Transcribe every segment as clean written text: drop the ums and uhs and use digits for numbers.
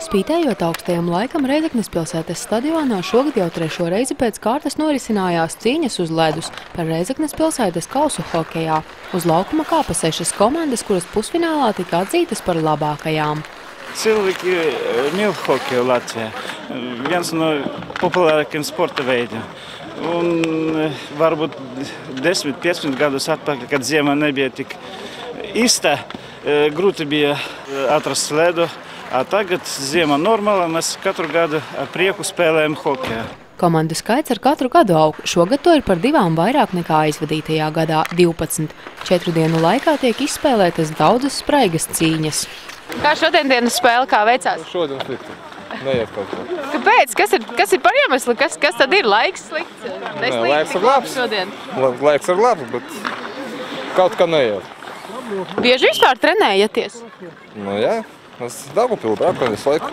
Spītējot augstajam laikam, Rēzeknes pilsētas stadionā šogad jau 3. reizi pēc kārtas norisinājās cīņas uz ledus par Rēzeknes pilsētas kausu hokejā. Uz laukuma kāpa 6 komandas, kuras pusfinālā tika atzītas par labākajām. Cilvēki mīl hokeju Latvijā. Viens no populārākajiem sporta veidiem. Un varbūt 10-15 gadus atpakaļ, kad ziema nebija tik īsta, grūti bija atrast ledu. Tagad ziema normāla, mēs katru gadu ar prieku spēlējam hokeju. Komandu skaits ar katru gadu aug. Šogad to ir par 2 vairāk nekā aizvadītajā gadā – 12. 4 dienu laikā tiek izspēlētas daudzas spraigas cīņas. Kā šodienas spēle, kā veicās? Šodien slikti. Neiet kaut ko. Kāpēc? Kas ir par iemeslu? Kas tad ir? Laiks slikts? Laiks ir labs. Laiks ir labs, bet kaut kā neiet. Bieži vispār trenējaties? Nu jā, mēs Daugavpili braucam visu laiku.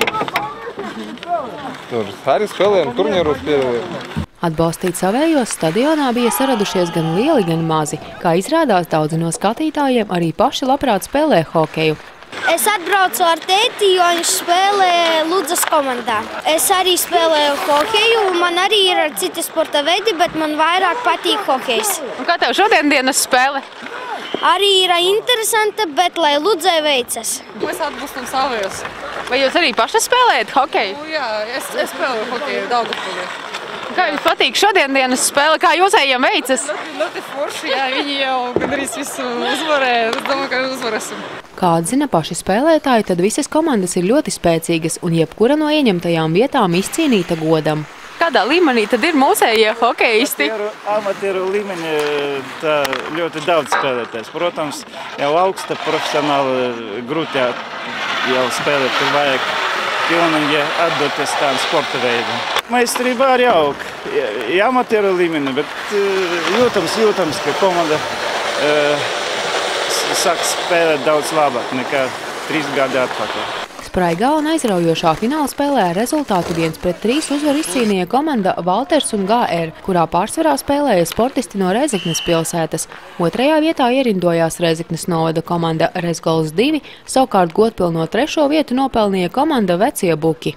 Tur arī spēlējam, turnīros piedalījām. Atbalstīt savējos stadionā bija saradušies gan lieli, gan mazi. Kā izrādās, daudzi no skatītājiem arī paši labprāt spēlē hokeju. Es atbraucu ar tēti, jo viņš spēlē Ludzas komandā. Es arī spēlēju hokeju, man arī ir citi sporta veidi, bet man vairāk patīk hokejs. Un kā tev šodienas spēle? Arī ir interesanta, bet lai Ludzai veicas. Mēs atbalstam savējos. Vai jūs arī paši spēlējat hokeju? Jā, es spēlēju hokeju Daugavpilī. Kā jums patīk šodienas spēle? Kā jūsējiem veicas? Ļoti forši, jā, viņi jau gandrīz visu uzvarēja. Es domāju, ka uzvarēsim. Kā atzina paši spēlētāji, tad visas komandas ir ļoti spēcīgas un jebkura no ieņemtajām vietām izcīnīta godam. Kādā līmenī tad ir mūsējie hokejisti? Amatieru līmenī tā ļoti daudz spēlētājs. Protams, jau augsta profesionāli grūti jau spēlēt, tur vajag pilnīgi atdoties tām sporta veidam. Meistarība arī aug. Amatieru līmenī, bet jūtams, ka komanda sāk spēlēt daudz labāk nekā 3 gadi atpakaļ. Spraigā un aizraujošā fināla spēlē ar rezultātu 1-3 uzvaru izcīnīja komanda Valters un GR, kurā pārsvarā spēlēja sportisti no Rēzeknes pilsētas. 2. vietā ierindojās Rēzeknes novada komanda Rezgols 2, savukārt godpilno 3. vietu nopelnīja komanda Vecie Buki.